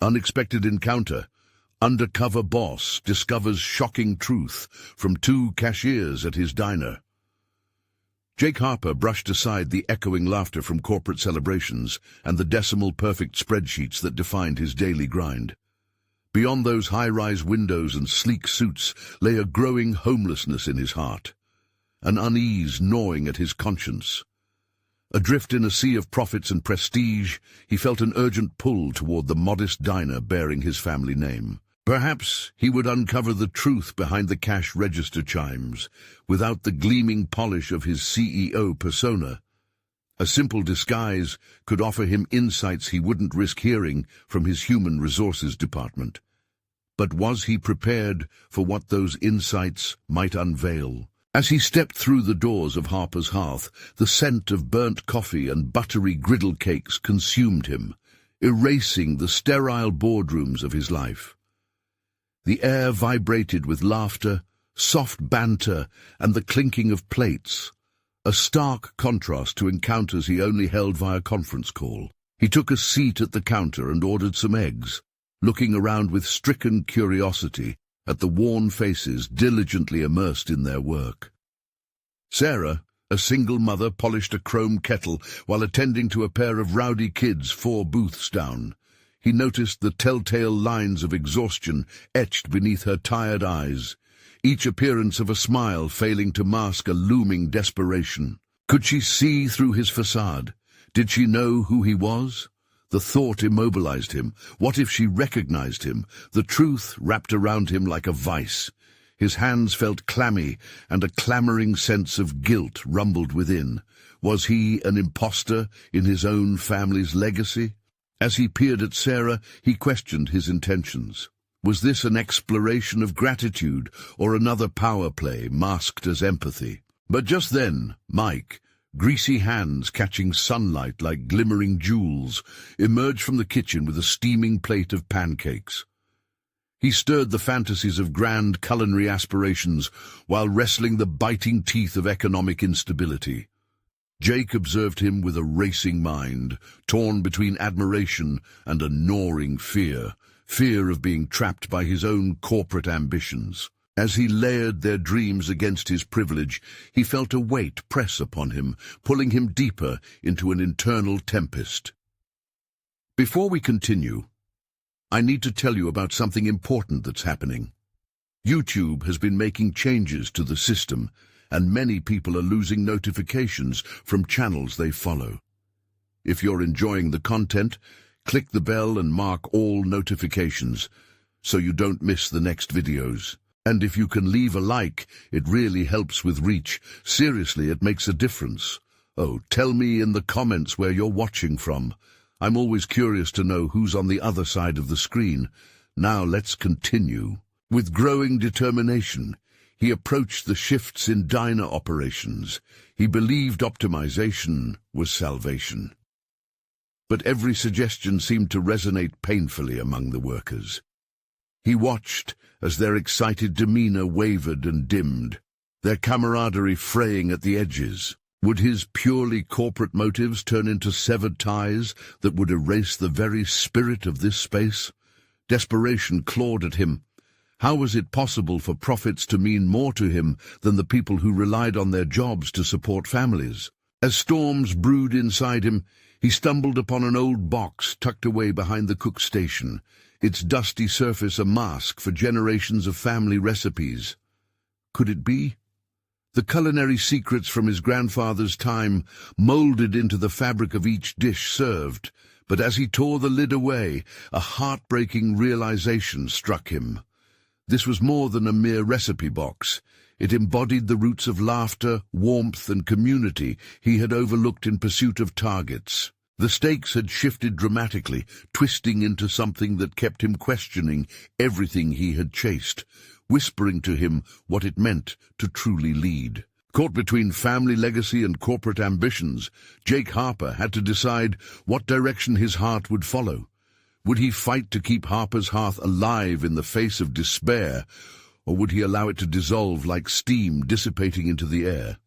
Unexpected encounter. Undercover boss discovers shocking truth from two cashiers at his diner. Jake Harper brushed aside the echoing laughter from corporate celebrations and the decimal-perfect spreadsheets that defined his daily grind. Beyond those high-rise windows and sleek suits lay a growing homelessness in his heart, an unease gnawing at his conscience. Adrift in a sea of profits and prestige, he felt an urgent pull toward the modest diner bearing his family name. Perhaps he would uncover the truth behind the cash register chimes, without the gleaming polish of his CEO persona. A simple disguise could offer him insights he wouldn't risk hearing from his human resources department. But was he prepared for what those insights might unveil? As he stepped through the doors of Harper's Hearth, the scent of burnt coffee and buttery griddle cakes consumed him, erasing the sterile boardrooms of his life. The air vibrated with laughter, soft banter, and the clinking of plates, a stark contrast to encounters he only held via conference call. He took a seat at the counter and ordered some eggs, looking around with stricken curiosity at the worn faces diligently immersed in their work. Sarah, a single mother, polished a chrome kettle while attending to a pair of rowdy kids 4 booths down. He noticed the telltale lines of exhaustion etched beneath her tired eyes, each appearance of a smile failing to mask a looming desperation. Could she see through his facade? Did she know who he was? The thought immobilized him. What if she recognized him? The truth wrapped around him like a vice. His hands felt clammy, and a clamoring sense of guilt rumbled within. Was he an imposter in his own family's legacy? As he peered at Sarah, he questioned his intentions. Was this an exploration of gratitude, or another power play masked as empathy? But just then, Mike, greasy hands catching sunlight like glimmering jewels, emerged from the kitchen with a steaming plate of pancakes. He stirred the fantasies of grand culinary aspirations while wrestling the biting teeth of economic instability. Jake observed him with a racing mind, torn between admiration and a gnawing fear of being trapped by his own corporate ambitions. As he layered their dreams against his privilege, he felt a weight press upon him, pulling him deeper into an internal tempest. Before we continue, I need to tell you about something important that's happening. YouTube has been making changes to the system, and many people are losing notifications from channels they follow. If you're enjoying the content, click the bell and mark all notifications so you don't miss the next videos. And if you can leave a like, it really helps with reach. Seriously, it makes a difference. Oh, tell me in the comments where you're watching from. I'm always curious to know who's on the other side of the screen. Now let's continue. With growing determination, he approached the shifts in diner operations. He believed optimization was salvation. But every suggestion seemed to resonate painfully among the workers. He watched as their excited demeanor wavered and dimmed, their camaraderie fraying at the edges. Would his purely corporate motives turn into severed ties that would erase the very spirit of this space? Desperation clawed at him. How was it possible for profits to mean more to him than the people who relied on their jobs to support families? As storms brewed inside him, he stumbled upon an old box tucked away behind the cook station, its dusty surface a mask for generations of family recipes. Could it be? The culinary secrets from his grandfather's time molded into the fabric of each dish served, but as he tore the lid away, a heartbreaking realization struck him. This was more than a mere recipe box. It embodied the roots of laughter, warmth, and community he had overlooked in pursuit of targets. The stakes had shifted dramatically, twisting into something that kept him questioning everything he had chased, whispering to him what it meant to truly lead. Caught between family legacy and corporate ambitions, Jake Harper had to decide what direction his heart would follow. Would he fight to keep Harper's Hearth alive in the face of despair, or would he allow it to dissolve like steam dissipating into the air?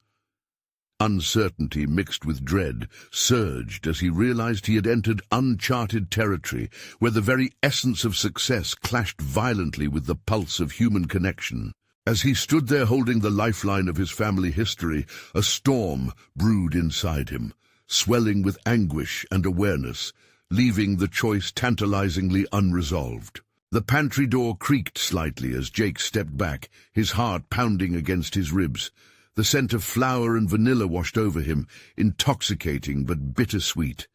Uncertainty mixed with dread surged as he realized he had entered uncharted territory where the very essence of success clashed violently with the pulse of human connection. As he stood there holding the lifeline of his family history, a storm brewed inside him, swelling with anguish and awareness, leaving the choice tantalizingly unresolved. The pantry door creaked slightly as Jake stepped back, his heart pounding against his ribs. The scent of flour and vanilla washed over him, intoxicating but bittersweet.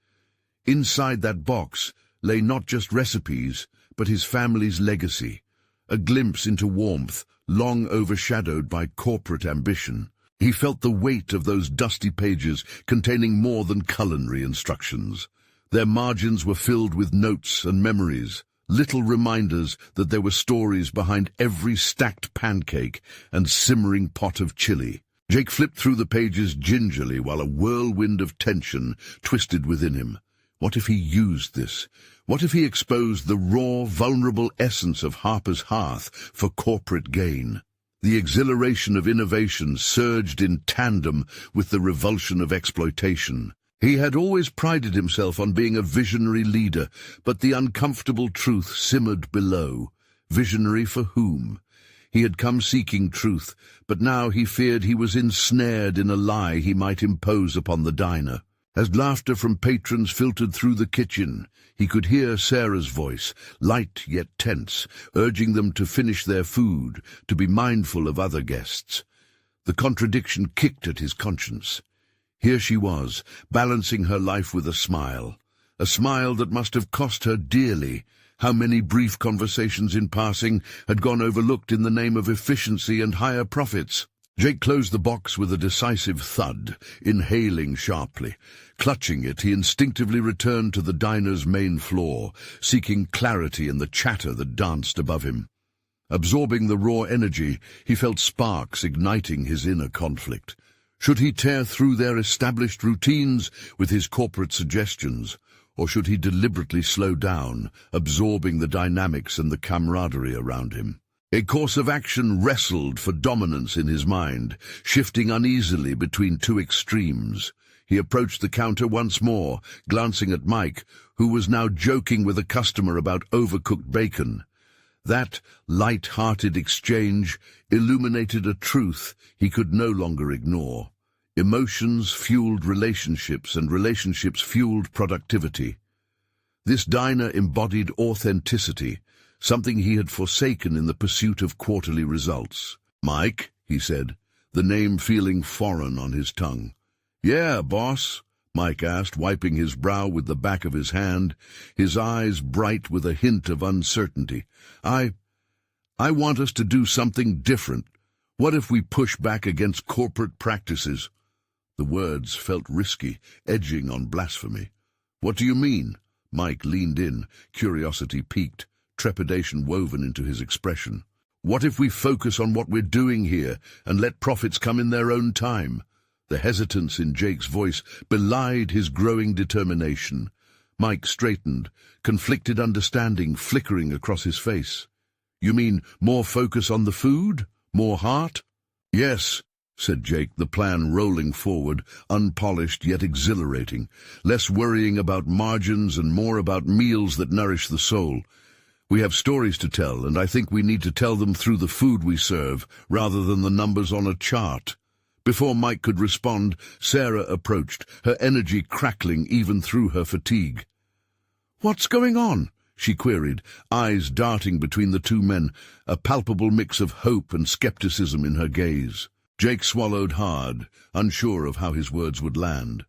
Inside that box lay not just recipes, but his family's legacy, a glimpse into warmth long overshadowed by corporate ambition. He felt the weight of those dusty pages containing more than culinary instructions. Their margins were filled with notes and memories, little reminders that there were stories behind every stacked pancake and simmering pot of chili. Jake flipped through the pages gingerly while a whirlwind of tension twisted within him. What if he used this? What if he exposed the raw, vulnerable essence of Harper's hearth for corporate gain? The exhilaration of innovation surged in tandem with the revulsion of exploitation. He had always prided himself on being a visionary leader, but the uncomfortable truth simmered below. Visionary for whom? He had come seeking truth, but now he feared he was ensnared in a lie he might impose upon the diner. As laughter from patrons filtered through the kitchen, he could hear Sarah's voice, light yet tense, urging them to finish their food, to be mindful of other guests. The contradiction kicked at his conscience. Here she was, balancing her life with a smile that must have cost her dearly. How many brief conversations in passing had gone overlooked in the name of efficiency and higher profits? Jake closed the box with a decisive thud, inhaling sharply. Clutching it, he instinctively returned to the diner's main floor, seeking clarity in the chatter that danced above him. Absorbing the raw energy, he felt sparks igniting his inner conflict. Should he tear through their established routines with his corporate suggestions, or should he deliberately slow down, absorbing the dynamics and the camaraderie around him? A course of action wrestled for dominance in his mind, shifting uneasily between two extremes. He approached the counter once more, glancing at Mike, who was now joking with a customer about overcooked bacon. That light-hearted exchange illuminated a truth he could no longer ignore. Emotions fueled relationships, and relationships fueled productivity. This diner embodied authenticity, something he had forsaken in the pursuit of quarterly results. "Mike," he said, the name feeling foreign on his tongue. "Yeah, boss," Mike asked, wiping his brow with the back of his hand, his eyes bright with a hint of uncertainty. I want us to do something different. What if we push back against corporate practices?" The words felt risky, edging on blasphemy. "What do you mean?" Mike leaned in, curiosity piqued, trepidation woven into his expression. "What if we focus on what we're doing here and let profits come in their own time?" The hesitance in Jake's voice belied his growing determination. Mike straightened, conflicted understanding flickering across his face. "You mean more focus on the food? More heart?" "Yes," said Jake, the plan rolling forward, unpolished yet exhilarating. Less worrying about margins and more about meals that nourish the soul. "We have stories to tell, and I think we need to tell them through the food we serve, rather than the numbers on a chart." Before Mike could respond, Sarah approached, her energy crackling even through her fatigue. "What's going on?" she queried, eyes darting between the two men, a palpable mix of hope and skepticism in her gaze. Jake swallowed hard, unsure of how his words would land.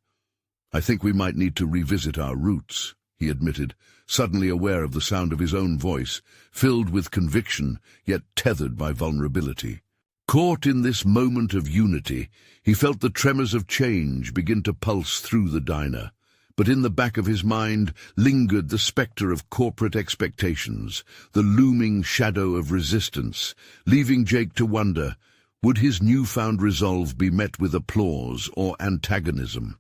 "I think we might need to revisit our roots," he admitted, suddenly aware of the sound of his own voice, filled with conviction, yet tethered by vulnerability. Caught in this moment of unity, he felt the tremors of change begin to pulse through the diner. But in the back of his mind lingered the spectre of corporate expectations, the looming shadow of resistance, leaving Jake to wonder, would his newfound resolve be met with applause or antagonism?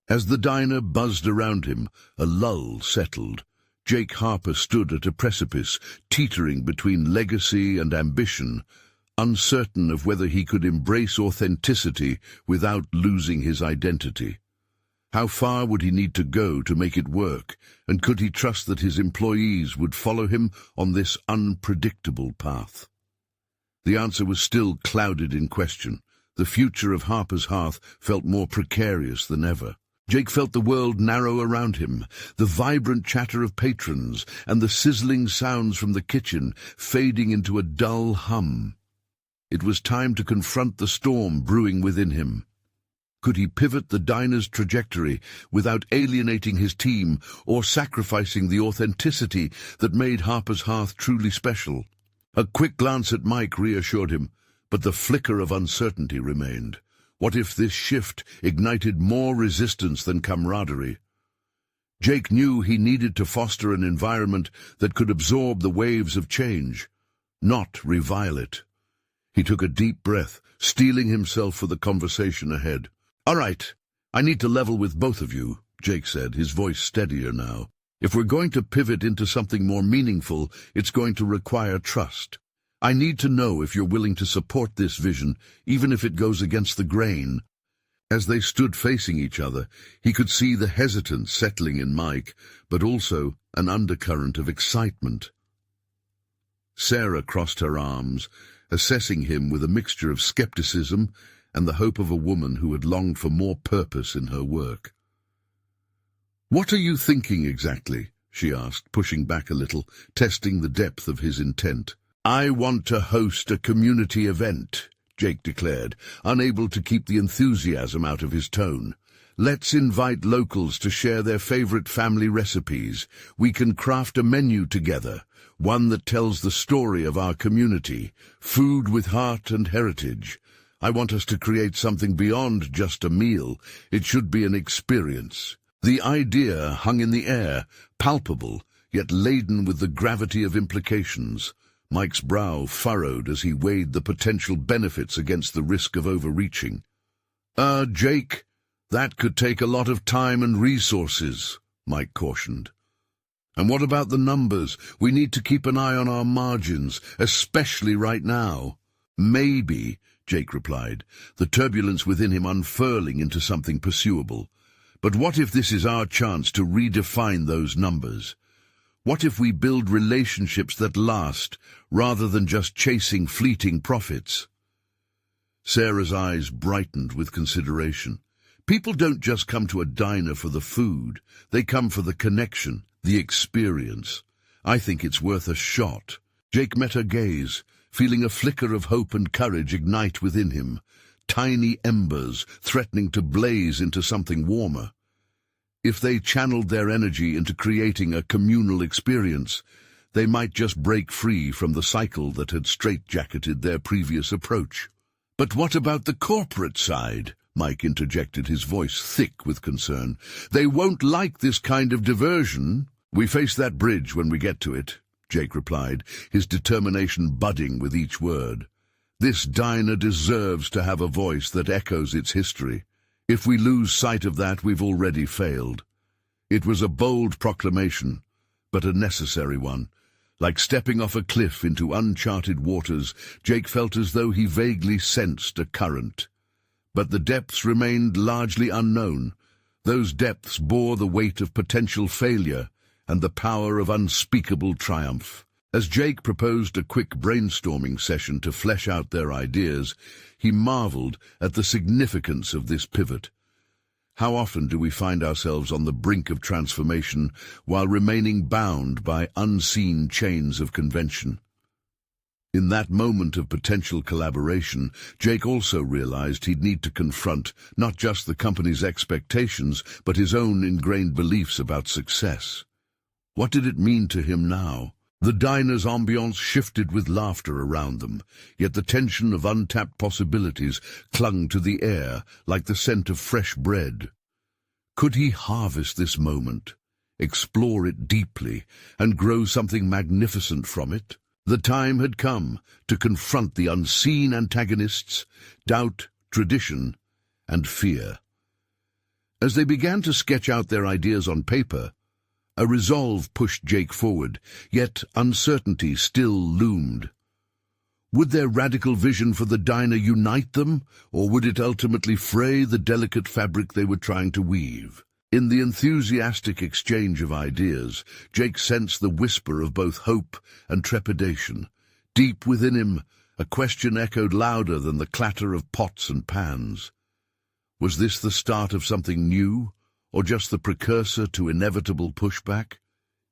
As the diner buzzed around him, a lull settled. Jake Harper stood at a precipice, teetering between legacy and ambition, uncertain of whether he could embrace authenticity without losing his identity. How far would he need to go to make it work, and could he trust that his employees would follow him on this unpredictable path? The answer was still clouded in question. The future of Harper's Hearth felt more precarious than ever. Jake felt the world narrow around him, the vibrant chatter of patrons and the sizzling sounds from the kitchen fading into a dull hum. It was time to confront the storm brewing within him. Could he pivot the diner's trajectory without alienating his team or sacrificing the authenticity that made Harper's Hearth truly special? A quick glance at Mike reassured him, but the flicker of uncertainty remained. What if this shift ignited more resistance than camaraderie? Jake knew he needed to foster an environment that could absorb the waves of change, not revile it. He took a deep breath, steeling himself for the conversation ahead. "All right, I need to level with both of you," Jake said, his voice steadier now. "If we're going to pivot into something more meaningful, it's going to require trust. I need to know if you're willing to support this vision, even if it goes against the grain." As they stood facing each other, he could see the hesitance settling in Mike, but also an undercurrent of excitement. Sarah crossed her arms, assessing him with a mixture of skepticism and the hope of a woman who had longed for more purpose in her work. "What are you thinking exactly?" she asked, pushing back a little, testing the depth of his intent. "I want to host a community event," Jake declared, unable to keep the enthusiasm out of his tone. "Let's invite locals to share their favorite family recipes. We can craft a menu together, one that tells the story of our community, food with heart and heritage. I want us to create something beyond just a meal. It should be an experience." The idea hung in the air, palpable, yet laden with the gravity of implications. Mike's brow furrowed as he weighed the potential benefits against the risk of overreaching. Jake, that could take a lot of time and resources," Mike cautioned. "And what about the numbers? We need to keep an eye on our margins, especially right now." "Maybe," Jake replied, the turbulence within him unfurling into something pursuable. "But what if this is our chance to redefine those numbers? What if we build relationships that last, rather than just chasing fleeting profits?" Sarah's eyes brightened with consideration. "People don't just come to a diner for the food. They come for the connection, the experience. I think it's worth a shot." Jake met her gaze, feeling a flicker of hope and courage ignite within him, tiny embers threatening to blaze into something warmer. If they channeled their energy into creating a communal experience, they might just break free from the cycle that had straitjacketed their previous approach. "But what about the corporate side?" Mike interjected, his voice thick with concern. "They won't like this kind of diversion." "We face that bridge when we get to it," Jake replied, his determination budding with each word. "This diner deserves to have a voice that echoes its history. If we lose sight of that, we've already failed." It was a bold proclamation, but a necessary one. Like stepping off a cliff into uncharted waters, Jake felt as though he vaguely sensed a current. But the depths remained largely unknown. Those depths bore the weight of potential failure and the power of unspeakable triumph. As Jake proposed a quick brainstorming session to flesh out their ideas, he marveled at the significance of this pivot. How often do we find ourselves on the brink of transformation while remaining bound by unseen chains of convention? In that moment of potential collaboration, Jake also realized he'd need to confront not just the company's expectations, but his own ingrained beliefs about success. What did it mean to him now? The diner's ambiance shifted with laughter around them, yet the tension of untapped possibilities clung to the air like the scent of fresh bread. Could he harvest this moment, explore it deeply, and grow something magnificent from it? The time had come to confront the unseen antagonists, doubt, tradition, and fear. As they began to sketch out their ideas on paper, a resolve pushed Jake forward, yet uncertainty still loomed. Would their radical vision for the diner unite them, or would it ultimately fray the delicate fabric they were trying to weave? In the enthusiastic exchange of ideas, Jake sensed the whisper of both hope and trepidation. Deep within him, a question echoed louder than the clatter of pots and pans. Was this the start of something new, or just the precursor to inevitable pushback?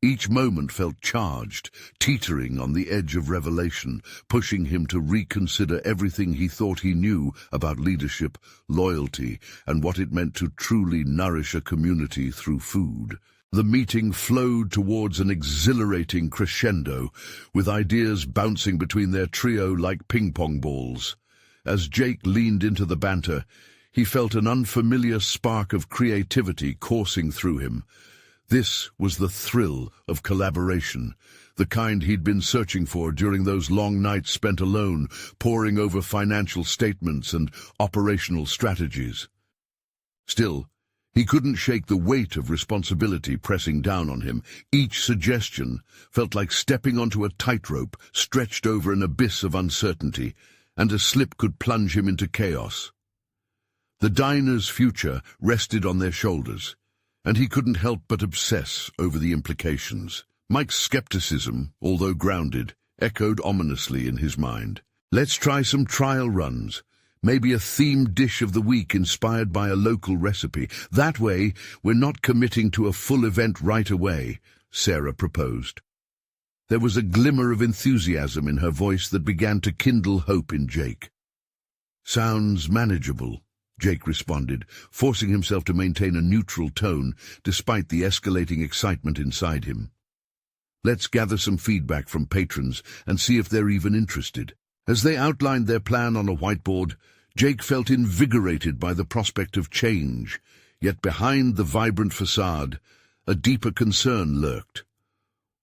Each moment felt charged, teetering on the edge of revelation, pushing him to reconsider everything he thought he knew about leadership, loyalty, and what it meant to truly nourish a community through food. The meeting flowed towards an exhilarating crescendo, with ideas bouncing between their trio like ping-pong balls. As Jake leaned into the banter, he felt an unfamiliar spark of creativity coursing through him. This was the thrill of collaboration, the kind he'd been searching for during those long nights spent alone, poring over financial statements and operational strategies. Still, he couldn't shake the weight of responsibility pressing down on him. Each suggestion felt like stepping onto a tightrope stretched over an abyss of uncertainty, and a slip could plunge him into chaos. The diner's future rested on their shoulders, and he couldn't help but obsess over the implications. Mike's skepticism, although grounded, echoed ominously in his mind. Let's try some trial runs, maybe a themed dish of the week inspired by a local recipe. That way, we're not committing to a full event right away, Sarah proposed. There was a glimmer of enthusiasm in her voice that began to kindle hope in Jake. Sounds manageable, Jake responded, forcing himself to maintain a neutral tone despite the escalating excitement inside him. Let's gather some feedback from patrons and see if they're even interested. As they outlined their plan on a whiteboard, Jake felt invigorated by the prospect of change, yet behind the vibrant facade, a deeper concern lurked.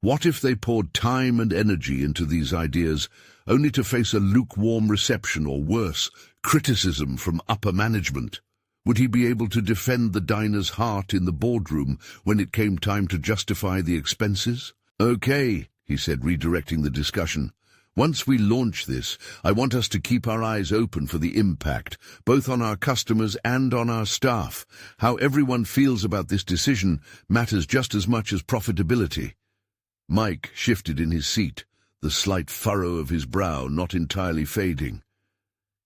What if they poured time and energy into these ideas, only to face a lukewarm reception or worse, criticism from upper management? Would he be able to defend the diner's heart in the boardroom when it came time to justify the expenses? Okay, he said, redirecting the discussion. Once we launch this, I want us to keep our eyes open for the impact, both on our customers and on our staff. How everyone feels about this decision matters just as much as profitability. Mike shifted in his seat, the slight furrow of his brow not entirely fading.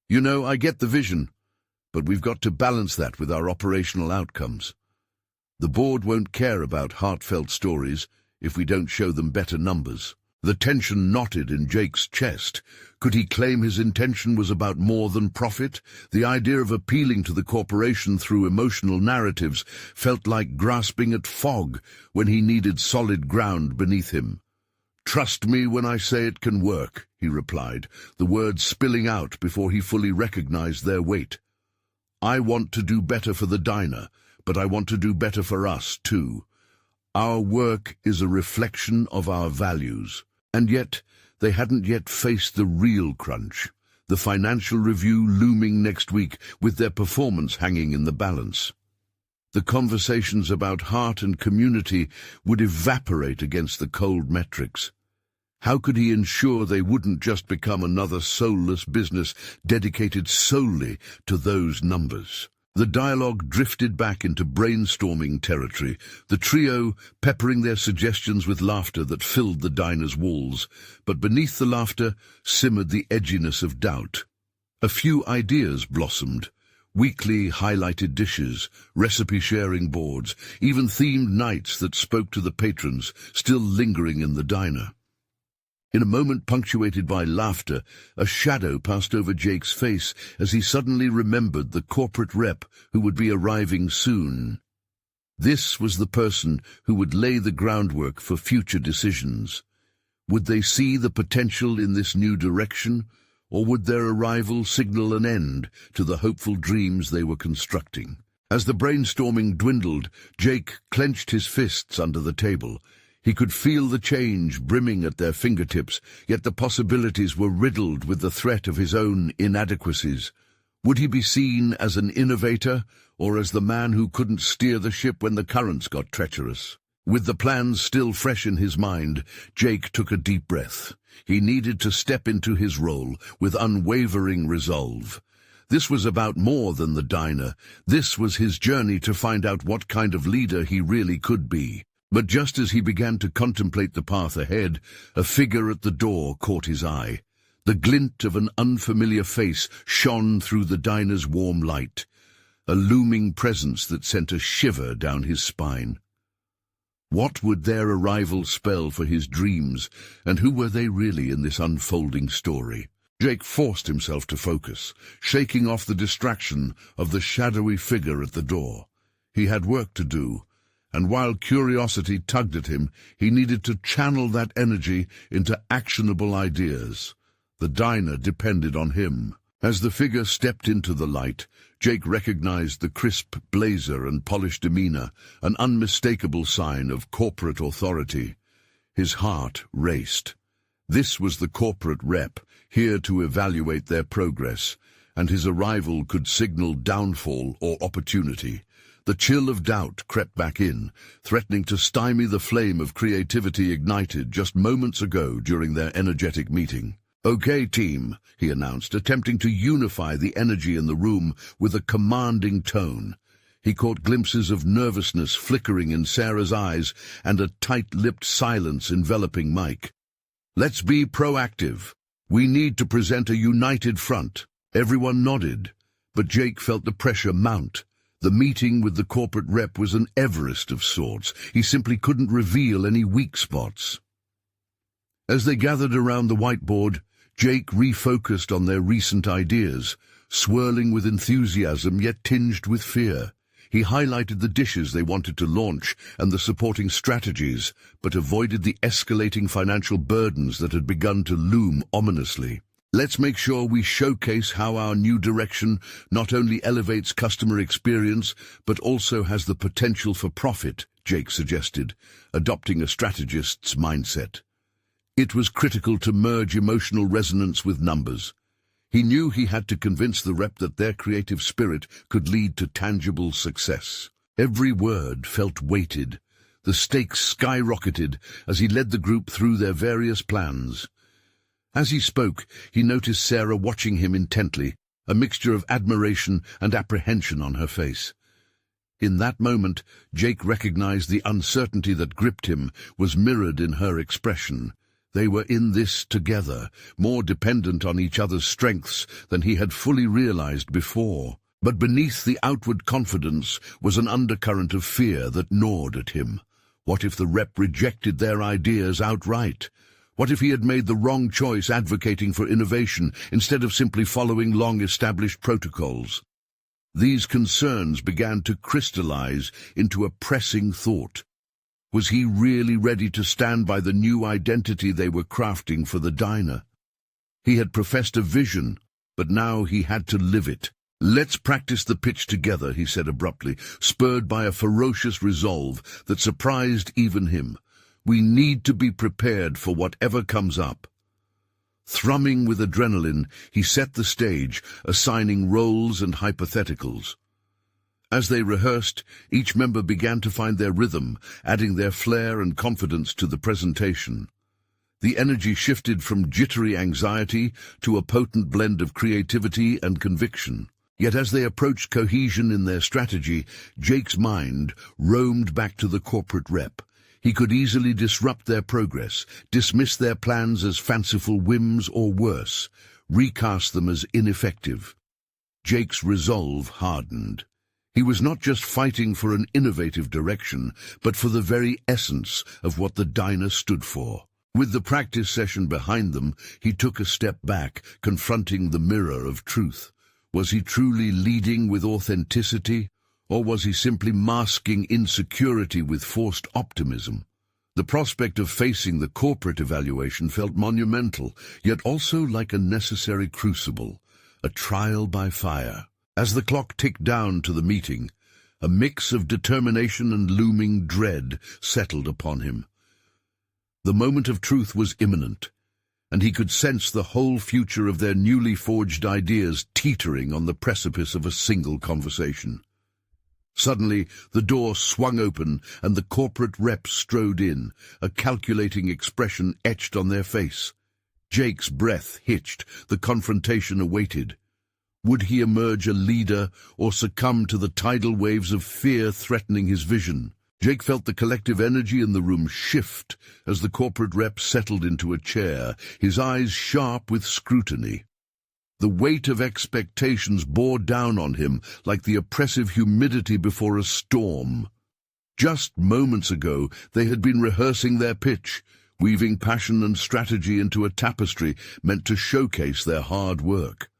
You know, I get the vision, but we've got to balance that with our operational outcomes. The board won't care about heartfelt stories if we don't show them better numbers. The tension knotted in Jake's chest. Could he claim his intention was about more than profit? The idea of appealing to the corporation through emotional narratives felt like grasping at fog when he needed solid ground beneath him. Trust me when I say it can work, he replied, the words spilling out before he fully recognized their weight. I want to do better for the diner, but I want to do better for us, too. Our work is a reflection of our values. And yet, they hadn't yet faced the real crunch, the financial review looming next week with their performance hanging in the balance. The conversations about heart and community would evaporate against the cold metrics. How could he ensure they wouldn't just become another soulless business dedicated solely to those numbers? The dialogue drifted back into brainstorming territory, the trio peppering their suggestions with laughter that filled the diner's walls, but beneath the laughter simmered the edginess of doubt. A few ideas blossomed, weekly highlighted dishes, recipe-sharing boards, even themed nights that spoke to the patrons, still lingering in the diner. In a moment punctuated by laughter, a shadow passed over Jake's face as he suddenly remembered the corporate rep who would be arriving soon. This was the person who would lay the groundwork for future decisions. Would they see the potential in this new direction, or would their arrival signal an end to the hopeful dreams they were constructing? As the brainstorming dwindled, Jake clenched his fists under the table. He could feel the change brimming at their fingertips, yet the possibilities were riddled with the threat of his own inadequacies. Would he be seen as an innovator, or as the man who couldn't steer the ship when the currents got treacherous? With the plans still fresh in his mind, Jake took a deep breath. He needed to step into his role with unwavering resolve. This was about more than the diner. This was his journey to find out what kind of leader he really could be. But just as he began to contemplate the path ahead, a figure at the door caught his eye. The glint of an unfamiliar face shone through the diner's warm light, a looming presence that sent a shiver down his spine. What would their arrival spell for his dreams, and who were they really in this unfolding story? Jake forced himself to focus, shaking off the distraction of the shadowy figure at the door. He had work to do, and while curiosity tugged at him, he needed to channel that energy into actionable ideas. The diner depended on him. As the figure stepped into the light, Jake recognized the crisp blazer and polished demeanor, an unmistakable sign of corporate authority. His heart raced. This was the corporate rep, here to evaluate their progress, and his arrival could signal downfall or opportunity. The chill of doubt crept back in, threatening to stymie the flame of creativity ignited just moments ago during their energetic meeting. "Okay, team," he announced, attempting to unify the energy in the room with a commanding tone. He caught glimpses of nervousness flickering in Sarah's eyes and a tight-lipped silence enveloping Mike. "Let's be proactive. We need to present a united front." Everyone nodded, but Jake felt the pressure mount. The meeting with the corporate rep was an Everest of sorts. He simply couldn't reveal any weak spots. As they gathered around the whiteboard, Jake refocused on their recent ideas, swirling with enthusiasm yet tinged with fear. He highlighted the dishes they wanted to launch and the supporting strategies, but avoided the escalating financial burdens that had begun to loom ominously. "Let's make sure we showcase how our new direction not only elevates customer experience, but also has the potential for profit," Jake suggested, adopting a strategist's mindset. It was critical to merge emotional resonance with numbers. He knew he had to convince the rep that their creative spirit could lead to tangible success. Every word felt weighted. The stakes skyrocketed as he led the group through their various plans. As he spoke, he noticed Sarah watching him intently, a mixture of admiration and apprehension on her face. In that moment, Jake recognized the uncertainty that gripped him was mirrored in her expression. They were in this together, more dependent on each other's strengths than he had fully realized before. But beneath the outward confidence was an undercurrent of fear that gnawed at him. What if the rep rejected their ideas outright? What if he had made the wrong choice advocating for innovation instead of simply following long-established protocols? These concerns began to crystallize into a pressing thought. Was he really ready to stand by the new identity they were crafting for the diner? He had professed a vision, but now he had to live it. "Let's practice the pitch together," he said abruptly, spurred by a ferocious resolve that surprised even him. "We need to be prepared for whatever comes up." Thrumming with adrenaline, he set the stage, assigning roles and hypotheticals. As they rehearsed, each member began to find their rhythm, adding their flair and confidence to the presentation. The energy shifted from jittery anxiety to a potent blend of creativity and conviction. Yet as they approached cohesion in their strategy, Jake's mind roamed back to the corporate rep. He could easily disrupt their progress, dismiss their plans as fanciful whims or worse, recast them as ineffective. Jake's resolve hardened. He was not just fighting for an innovative direction, but for the very essence of what the diner stood for. With the practice session behind them, he took a step back, confronting the mirror of truth. Was he truly leading with authenticity, or was he simply masking insecurity with forced optimism? The prospect of facing the corporate evaluation felt monumental, yet also like a necessary crucible, a trial by fire. As the clock ticked down to the meeting, a mix of determination and looming dread settled upon him. The moment of truth was imminent, and he could sense the whole future of their newly forged ideas teetering on the precipice of a single conversation. Suddenly, the door swung open and the corporate rep strode in, a calculating expression etched on their face. Jake's breath hitched. The confrontation awaited. Would he emerge a leader or succumb to the tidal waves of fear threatening his vision? Jake felt the collective energy in the room shift as the corporate rep settled into a chair, his eyes sharp with scrutiny. The weight of expectations bore down on him like the oppressive humidity before a storm. Just moments ago, they had been rehearsing their pitch, weaving passion and strategy into a tapestry meant to showcase their hard work.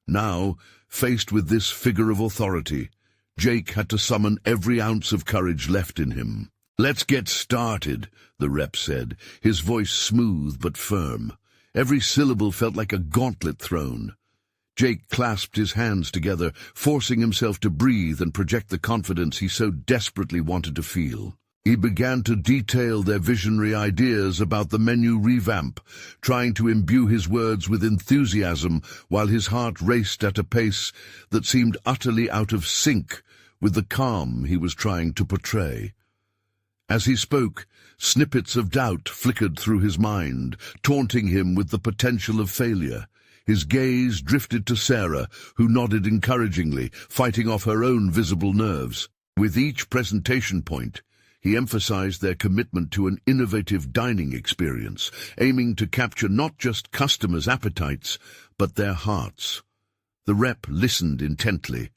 Now, faced with this figure of authority, Jake had to summon every ounce of courage left in him. "Let's get started," the rep said, his voice smooth but firm. Every syllable felt like a gauntlet thrown. Jake clasped his hands together, forcing himself to breathe and project the confidence he so desperately wanted to feel. He began to detail their visionary ideas about the menu revamp, trying to imbue his words with enthusiasm while his heart raced at a pace that seemed utterly out of sync with the calm he was trying to portray. As he spoke, snippets of doubt flickered through his mind, taunting him with the potential of failure. His gaze drifted to Sarah, who nodded encouragingly, fighting off her own visible nerves. With each presentation point, he emphasized their commitment to an innovative dining experience, aiming to capture not just customers' appetites, but their hearts. The rep listened intently,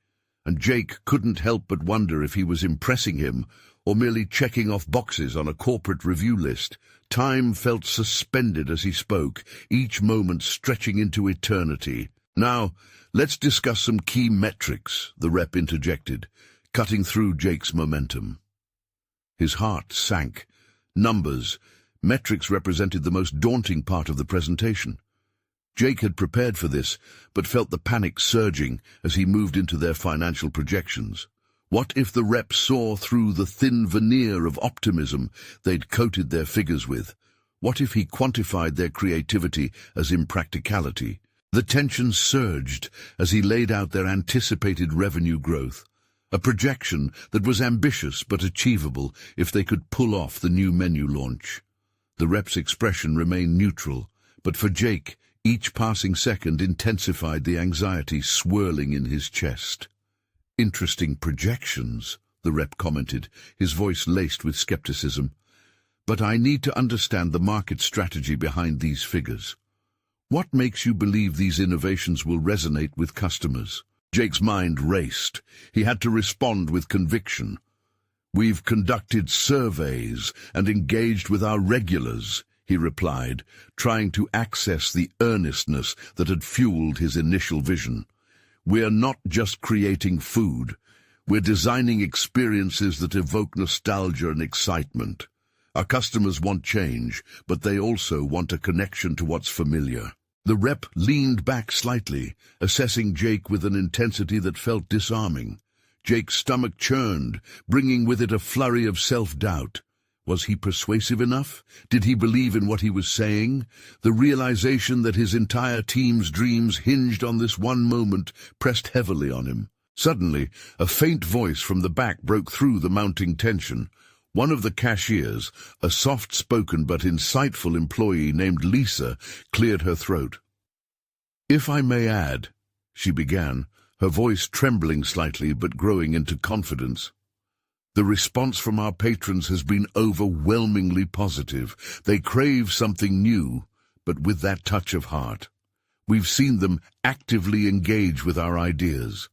and Jake couldn't help but wonder if he was impressing him or merely checking off boxes on a corporate review list. Time felt suspended as he spoke, each moment stretching into eternity. "Now, let's discuss some key metrics," the rep interjected, cutting through Jake's momentum. His heart sank. Numbers, metrics represented the most daunting part of the presentation. Jake had prepared for this, but felt the panic surging as he moved into their financial projections. What if the rep saw through the thin veneer of optimism they'd coated their figures with? What if he quantified their creativity as impracticality? The tension surged as he laid out their anticipated revenue growth. A projection that was ambitious but achievable if they could pull off the new menu launch. The rep's expression remained neutral, but for Jake, each passing second intensified the anxiety swirling in his chest. "Interesting projections," the rep commented, his voice laced with skepticism. "But I need to understand the market strategy behind these figures. What makes you believe these innovations will resonate with customers?" Jake's mind raced. He had to respond with conviction. "We've conducted surveys and engaged with our regulars," he replied, trying to access the earnestness that had fueled his initial vision. "We're not just creating food. We're designing experiences that evoke nostalgia and excitement. Our customers want change, but they also want a connection to what's familiar." The rep leaned back slightly, assessing Jake with an intensity that felt disarming. Jake's stomach churned, bringing with it a flurry of self-doubt. Was he persuasive enough? Did he believe in what he was saying? The realization that his entire team's dreams hinged on this one moment pressed heavily on him. Suddenly, a faint voice from the back broke through the mounting tension. One of the cashiers, a soft-spoken but insightful employee named Lisa, cleared her throat. "If I may add," she began, her voice trembling slightly but growing into confidence. "The response from our patrons has been overwhelmingly positive. They crave something new, but with that touch of heart. We've seen them actively engage with our ideas."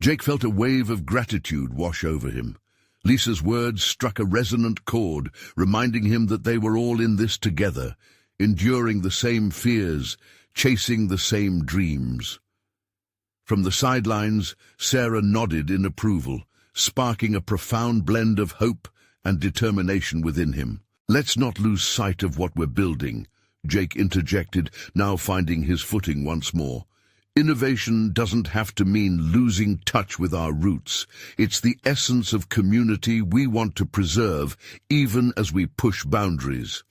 Jake felt a wave of gratitude wash over him. Lisa's words struck a resonant chord, reminding him that they were all in this together, enduring the same fears, chasing the same dreams. From the sidelines, Sarah nodded in approval, sparking a profound blend of hope and determination within him. "Let's not lose sight of what we're building," Jake interjected, now finding his footing once more. "Innovation doesn't have to mean losing touch with our roots. It's the essence of community we want to preserve, even as we push boundaries."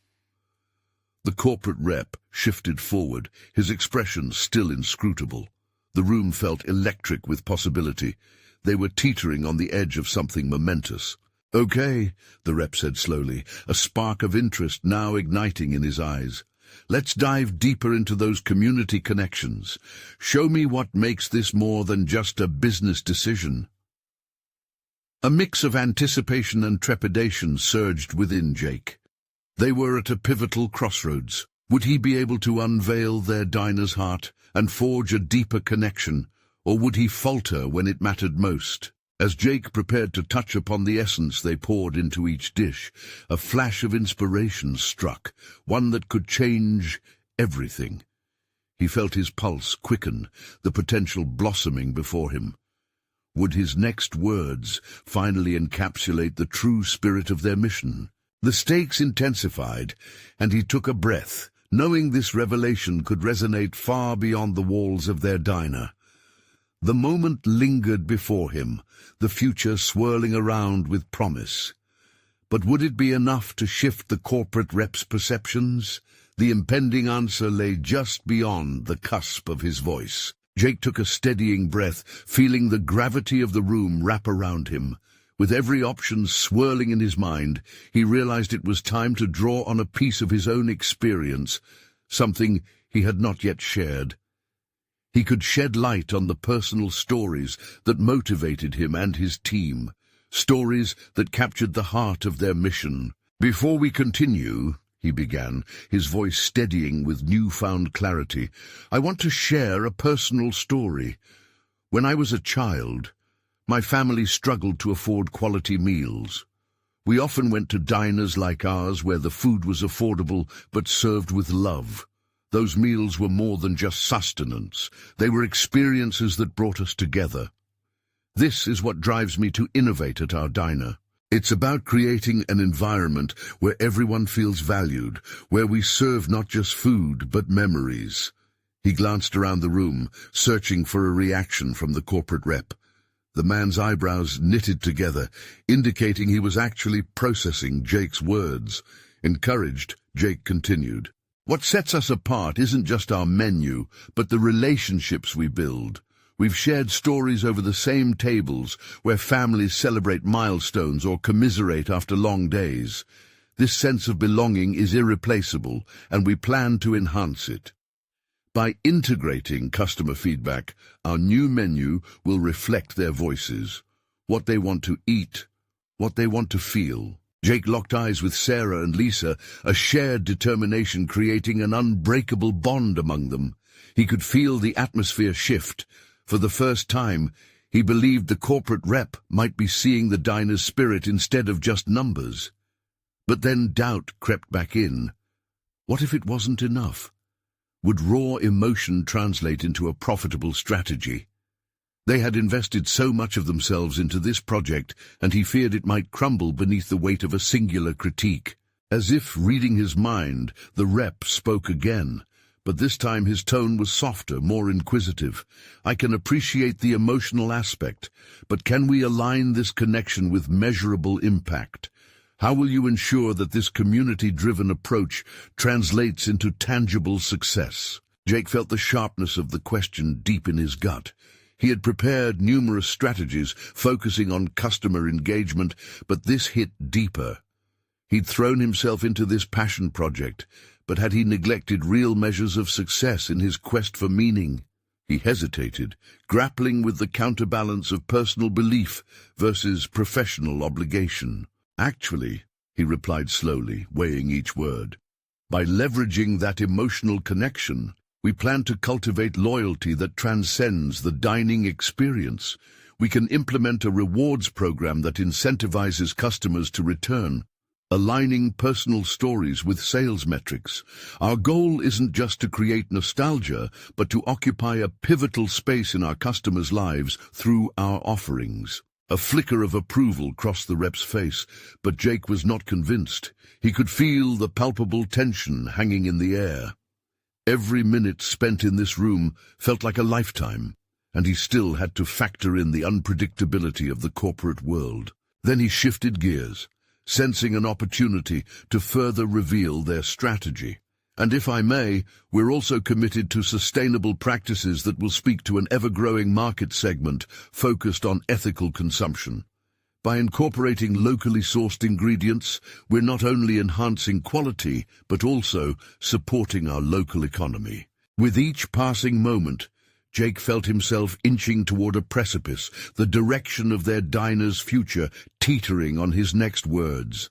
The corporate rep shifted forward, his expression still inscrutable. The room felt electric with possibility. They were teetering on the edge of something momentous. "Okay," the rep said slowly, a spark of interest now igniting in his eyes. Let's dive deeper into those community connections. Show me what makes this more than just a business decision. A mix of anticipation and trepidation surged within Jake. They were at a pivotal crossroads. Would he be able to unveil their diner's heart and forge a deeper connection, or would he falter when it mattered most? As Jake prepared to touch upon the essence they poured into each dish, a flash of inspiration struck, one that could change everything. He felt his pulse quicken, the potential blossoming before him. Would his next words finally encapsulate the true spirit of their mission? The stakes intensified, and he took a breath, knowing this revelation could resonate far beyond the walls of their diner. The moment lingered before him, the future swirling around with promise. But would it be enough to shift the corporate rep's perceptions? The impending answer lay just beyond the cusp of his voice. Jake took a steadying breath, feeling the gravity of the room wrap around him. With every option swirling in his mind, he realized it was time to draw on a piece of his own experience, something he had not yet shared. He could shed light on the personal stories that motivated him and his team, stories that captured the heart of their mission. "Before we continue," he began, his voice steadying with newfound clarity, "I want to share a personal story. When I was a child, my family struggled to afford quality meals. We often went to diners like ours where the food was affordable but served with love. Those meals were more than just sustenance. They were experiences that brought us together. This is what drives me to innovate at our diner. It's about creating an environment where everyone feels valued, where we serve not just food but memories." He glanced around the room, searching for a reaction from the corporate rep. The man's eyebrows knitted together, indicating he was actually processing Jake's words. Encouraged, Jake continued, "What sets us apart isn't just our menu, but the relationships we build. We've shared stories over the same tables, where families celebrate milestones or commiserate after long days. This sense of belonging is irreplaceable, and we plan to enhance it. By integrating customer feedback, our new menu will reflect their voices, what they want to eat, what they want to feel." Jake locked eyes with Sarah and Lisa, a shared determination creating an unbreakable bond among them. He could feel the atmosphere shift. For the first time, he believed the corporate rep might be seeing the diner's spirit instead of just numbers. But then doubt crept back in. What if it wasn't enough? Would raw emotion translate into a profitable strategy? They had invested so much of themselves into this project, and he feared it might crumble beneath the weight of a singular critique. As if reading his mind, the rep spoke again, but this time his tone was softer, more inquisitive. "I can appreciate the emotional aspect, but can we align this connection with measurable impact? How will you ensure that this community-driven approach translates into tangible success?" Jake felt the sharpness of the question deep in his gut. He had prepared numerous strategies focusing on customer engagement, but this hit deeper. He'd thrown himself into this passion project, but had he neglected real measures of success in his quest for meaning? He hesitated, grappling with the counterbalance of personal belief versus professional obligation. "Actually," he replied slowly, weighing each word, "by leveraging that emotional connection, we plan to cultivate loyalty that transcends the dining experience. We can implement a rewards program that incentivizes customers to return, aligning personal stories with sales metrics. Our goal isn't just to create nostalgia, but to occupy a pivotal space in our customers' lives through our offerings." A flicker of approval crossed the rep's face, but Jake was not convinced. He could feel the palpable tension hanging in the air. Every minute spent in this room felt like a lifetime, and he still had to factor in the unpredictability of the corporate world. Then he shifted gears, sensing an opportunity to further reveal their strategy. "And if I may, we're also committed to sustainable practices that will speak to an ever-growing market segment focused on ethical consumption. By incorporating locally sourced ingredients, we're not only enhancing quality, but also supporting our local economy. With each passing moment, Jake felt himself inching toward a precipice, the direction of their diner's future teetering on his next words.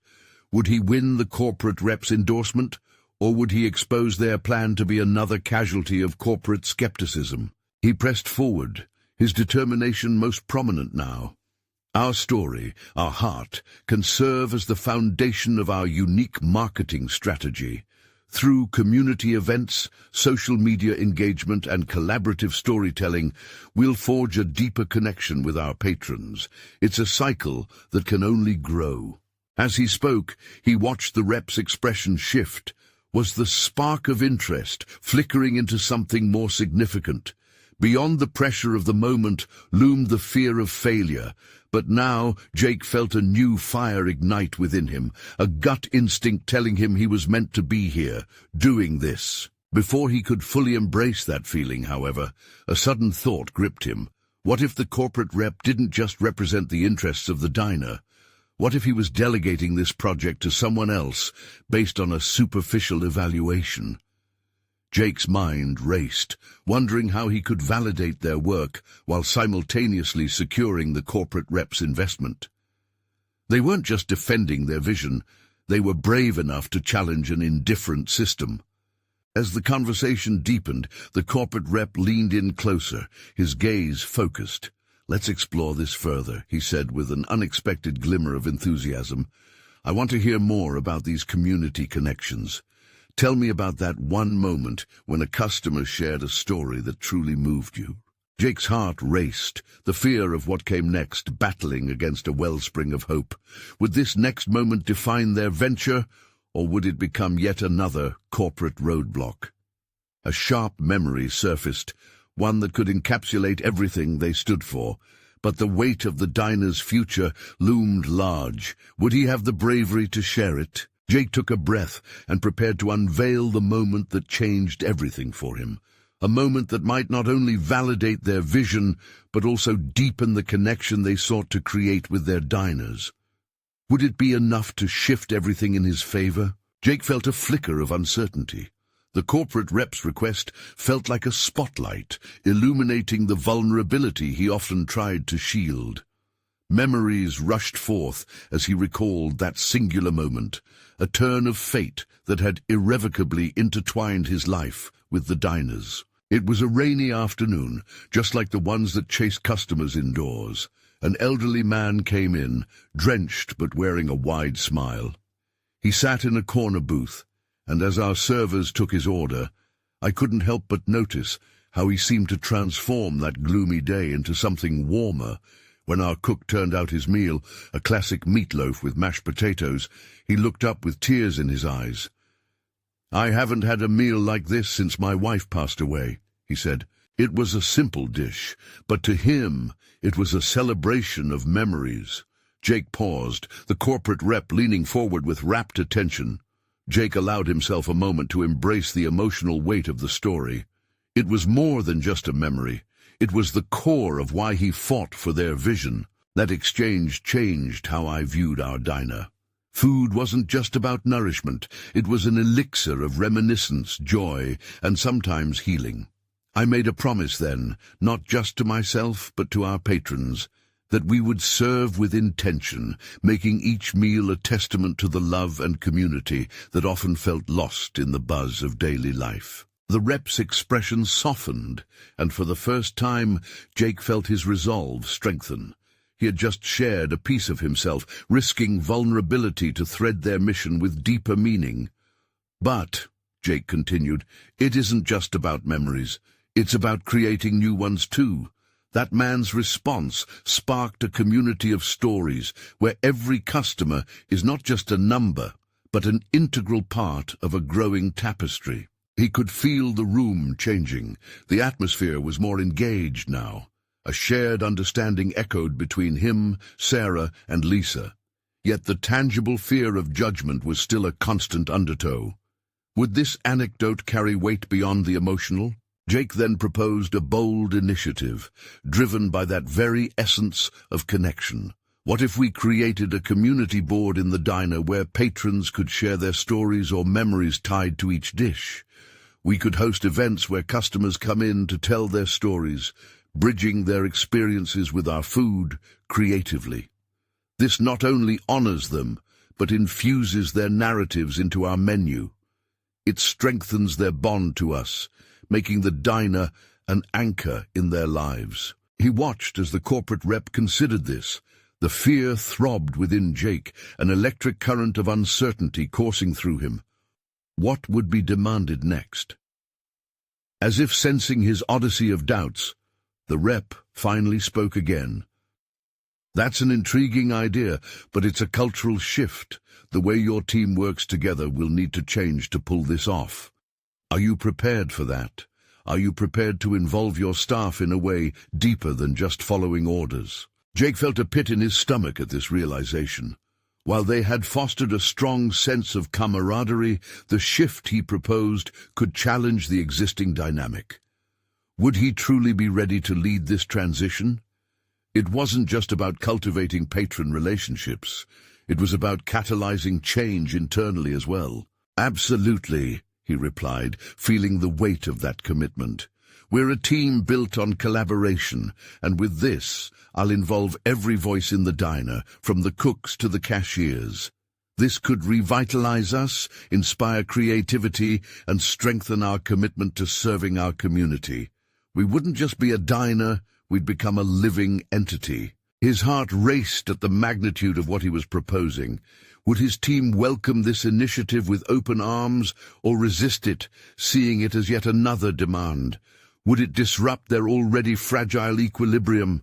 Would he win the corporate rep's endorsement, or would he expose their plan to be another casualty of corporate skepticism? He pressed forward, his determination most prominent now. Our story, our heart, can serve as the foundation of our unique marketing strategy. Through community events, social media engagement, and collaborative storytelling, we'll forge a deeper connection with our patrons. It's a cycle that can only grow. As he spoke, he watched the rep's expression shift. Was the spark of interest flickering into something more significant? Beyond the pressure of the moment loomed the fear of failure. But now Jake felt a new fire ignite within him, a gut instinct telling him he was meant to be here, doing this. Before he could fully embrace that feeling, however, a sudden thought gripped him. What if the corporate rep didn't just represent the interests of the diner? What if he was delegating this project to someone else, based on a superficial evaluation? Jake's mind raced, wondering how he could validate their work while simultaneously securing the corporate rep's investment. They weren't just defending their vision, they were brave enough to challenge an indifferent system. As the conversation deepened, the corporate rep leaned in closer, his gaze focused. "Let's explore this further," he said with an unexpected glimmer of enthusiasm. "I want to hear more about these community connections. Tell me about that one moment when a customer shared a story that truly moved you." Jake's heart raced, the fear of what came next battling against a wellspring of hope. Would this next moment define their venture, or would it become yet another corporate roadblock? A sharp memory surfaced, one that could encapsulate everything they stood for. But the weight of the diner's future loomed large. Would he have the bravery to share it? Jake took a breath and prepared to unveil the moment that changed everything for him. A moment that might not only validate their vision, but also deepen the connection they sought to create with their diners. Would it be enough to shift everything in his favor? Jake felt a flicker of uncertainty. The corporate rep's request felt like a spotlight, illuminating the vulnerability he often tried to shield. Memories rushed forth as he recalled that singular moment, a turn of fate that had irrevocably intertwined his life with the diners. It was a rainy afternoon, just like the ones that chase customers indoors. An elderly man came in, drenched but wearing a wide smile. He sat in a corner booth, and as our servers took his order, I couldn't help but notice how he seemed to transform that gloomy day into something warmer. When our cook turned out his meal, a classic meatloaf with mashed potatoes, he looked up with tears in his eyes. "I haven't had a meal like this since my wife passed away," he said. It was a simple dish, but to him it was a celebration of memories. Jake paused, the corporate rep leaning forward with rapt attention. Jake allowed himself a moment to embrace the emotional weight of the story. It was more than just a memory. It was the core of why he fought for their vision. That exchange changed how I viewed our diner. Food wasn't just about nourishment. It was an elixir of reminiscence, joy, and sometimes healing. I made a promise then, not just to myself, but to our patrons, that we would serve with intention, making each meal a testament to the love and community that often felt lost in the buzz of daily life. The rep's expression softened, and for the first time, Jake felt his resolve strengthen. He had just shared a piece of himself, risking vulnerability to thread their mission with deeper meaning. "But," Jake continued, "it isn't just about memories. It's about creating new ones too." That man's response sparked a community of stories where every customer is not just a number, but an integral part of a growing tapestry. He could feel the room changing. The atmosphere was more engaged now. A shared understanding echoed between him, Sarah, and Lisa. Yet the tangible fear of judgment was still a constant undertow. Would this anecdote carry weight beyond the emotional? Jake then proposed a bold initiative, driven by that very essence of connection. What if we created a community board in the diner where patrons could share their stories or memories tied to each dish? We could host events where customers come in to tell their stories, bridging their experiences with our food creatively. This not only honors them, but infuses their narratives into our menu. It strengthens their bond to us, making the diner an anchor in their lives. He watched as the corporate rep considered this. The fear throbbed within Jake, an electric current of uncertainty coursing through him. What would be demanded next? As if sensing his odyssey of doubts, the rep finally spoke again. That's an intriguing idea, but it's a cultural shift. The way your team works together will need to change to pull this off. Are you prepared for that? Are you prepared to involve your staff in a way deeper than just following orders? Jake felt a pit in his stomach at this realization. While they had fostered a strong sense of camaraderie, the shift he proposed could challenge the existing dynamic. Would he truly be ready to lead this transition? It wasn't just about cultivating patron relationships. It was about catalyzing change internally as well. Absolutely, he replied, feeling the weight of that commitment. We're a team built on collaboration, and with this, I'll involve every voice in the diner, from the cooks to the cashiers. This could revitalize us, inspire creativity, and strengthen our commitment to serving our community. We wouldn't just be a diner, we'd become a living entity. His heart raced at the magnitude of what he was proposing. Would his team welcome this initiative with open arms, or resist it, seeing it as yet another demand? Would it disrupt their already fragile equilibrium?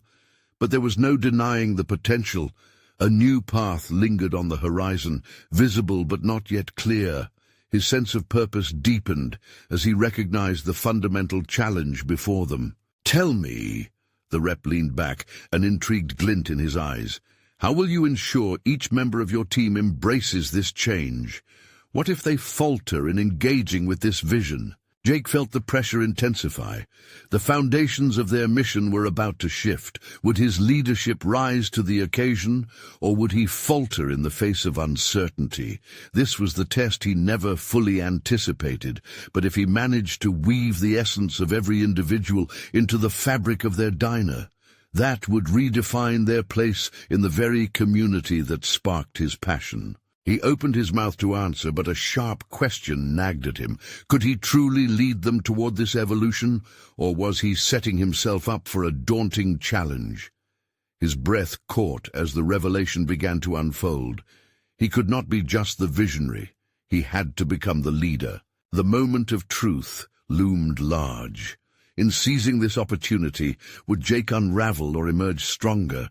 But there was no denying the potential. A new path lingered on the horizon, visible but not yet clear. His sense of purpose deepened as he recognized the fundamental challenge before them. "Tell me," the rep leaned back, an intrigued glint in his eyes, "how will you ensure each member of your team embraces this change? What if they falter in engaging with this vision?" Jake felt the pressure intensify. The foundations of their mission were about to shift. Would his leadership rise to the occasion, or would he falter in the face of uncertainty? This was the test he never fully anticipated, but if he managed to weave the essence of every individual into the fabric of their diner, that would redefine their place in the very community that sparked his passion. He opened his mouth to answer, but a sharp question nagged at him. Could he truly lead them toward this evolution, or was he setting himself up for a daunting challenge? His breath caught as the revelation began to unfold. He could not be just the visionary. He had to become the leader. The moment of truth loomed large. In seizing this opportunity, would Jake unravel or emerge stronger?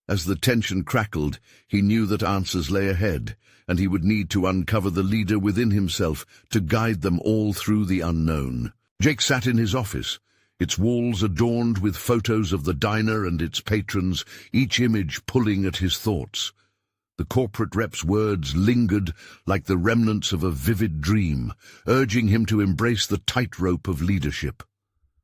As the tension crackled, he knew that answers lay ahead, and he would need to uncover the leader within himself to guide them all through the unknown. Jake sat in his office, its walls adorned with photos of the diner and its patrons, each image pulling at his thoughts. The corporate rep's words lingered like the remnants of a vivid dream, urging him to embrace the tightrope of leadership.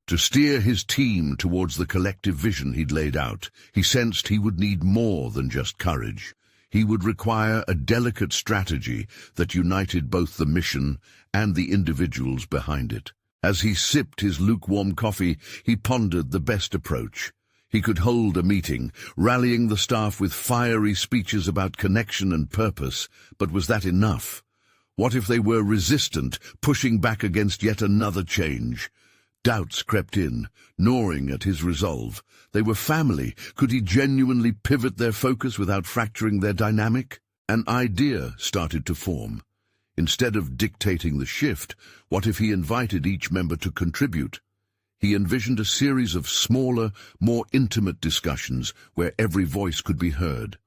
To steer his team towards the collective vision he'd laid out, he sensed he would need more than just courage. He would require a delicate strategy that united both the mission and the individuals behind it. As he sipped his lukewarm coffee, he pondered the best approach. He could hold a meeting, rallying the staff with fiery speeches about connection and purpose, but was that enough? What if they were resistant, pushing back against yet another change? Doubts crept in, gnawing at his resolve. They were family. Could he genuinely pivot their focus without fracturing their dynamic? An idea started to form. Instead of dictating the shift, what if he invited each member to contribute? He envisioned a series of smaller, more intimate discussions where every voice could be heard.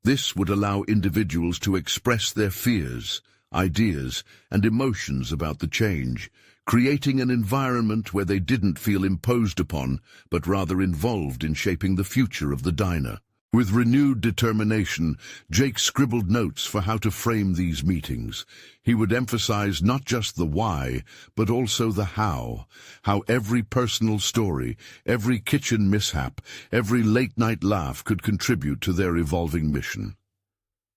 This would allow individuals to express their fears, ideas, and emotions about the change, creating an environment where they didn't feel imposed upon, but rather involved in shaping the future of the diner. With renewed determination, Jake scribbled notes for how to frame these meetings. He would emphasize not just the why, but also the how every personal story, every kitchen mishap, every late-night laugh could contribute to their evolving mission.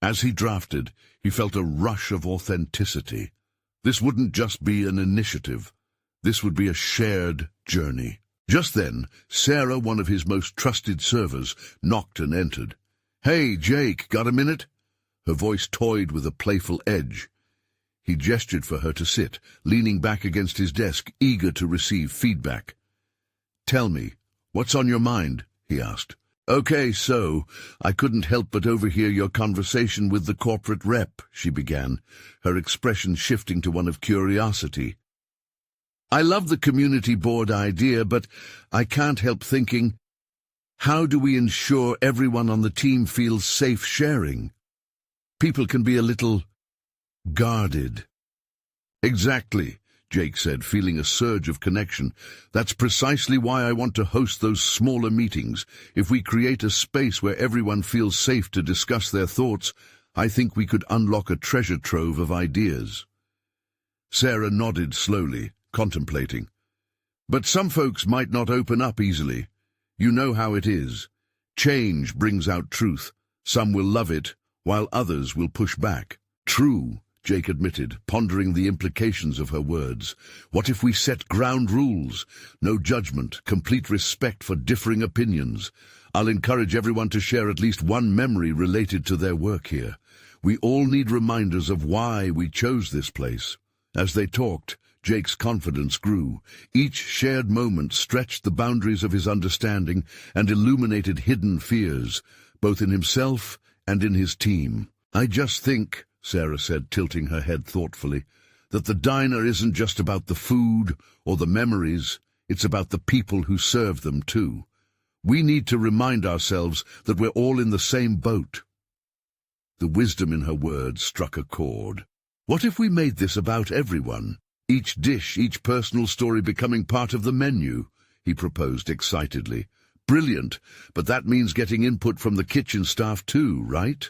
As he drafted, he felt a rush of authenticity. This wouldn't just be an initiative. This would be a shared journey. Just then, Sarah, one of his most trusted servers, knocked and entered. "Hey, Jake, got a minute?" Her voice toyed with a playful edge. He gestured for her to sit, leaning back against his desk, eager to receive feedback. "Tell me, what's on your mind?" he asked. "Okay, so, I couldn't help but overhear your conversation with the corporate rep," she began, her expression shifting to one of curiosity. "I love the community board idea, but I can't help thinking, how do we ensure everyone on the team feels safe sharing? People can be a little guarded." "Exactly," Jake said, feeling a surge of connection. "That's precisely why I want to host those smaller meetings. If we create a space where everyone feels safe to discuss their thoughts, I think we could unlock a treasure trove of ideas." Sarah nodded slowly, contemplating. "But some folks might not open up easily. You know how it is. Change brings out truth. Some will love it, while others will push back." "True," Jake admitted, pondering the implications of her words. "What if we set ground rules? No judgment, complete respect for differing opinions. I'll encourage everyone to share at least one memory related to their work here. We all need reminders of why we chose this place." As they talked, Jake's confidence grew. Each shared moment stretched the boundaries of his understanding and illuminated hidden fears, both in himself and in his team. "I just think," Sarah said, tilting her head thoughtfully, "that the diner isn't just about the food or the memories, it's about the people who serve them too. We need to remind ourselves that we're all in the same boat." The wisdom in her words struck a chord. "What if we made this about everyone? Each dish, each personal story becoming part of the menu," he proposed excitedly. "Brilliant, but that means getting input from the kitchen staff too, right?"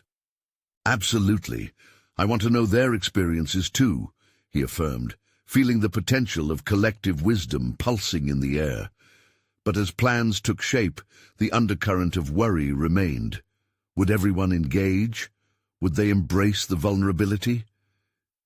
"Absolutely. I want to know their experiences too," he affirmed, feeling the potential of collective wisdom pulsing in the air. But as plans took shape, the undercurrent of worry remained. Would everyone engage? Would they embrace the vulnerability?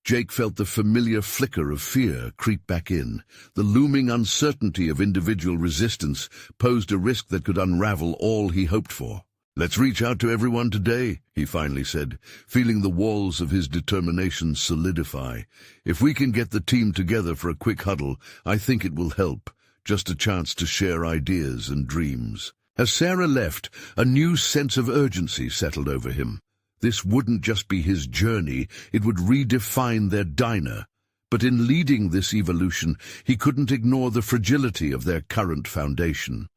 Jake felt the familiar flicker of fear creep back in. The looming uncertainty of individual resistance posed a risk that could unravel all he hoped for. "Let's reach out to everyone today," he finally said, feeling the walls of his determination solidify. "If we can get the team together for a quick huddle, I think it will help. Just a chance to share ideas and dreams." As Sarah left, a new sense of urgency settled over him. This wouldn't just be his journey, it would redefine their diner. But in leading this evolution, he couldn't ignore the fragility of their current foundation.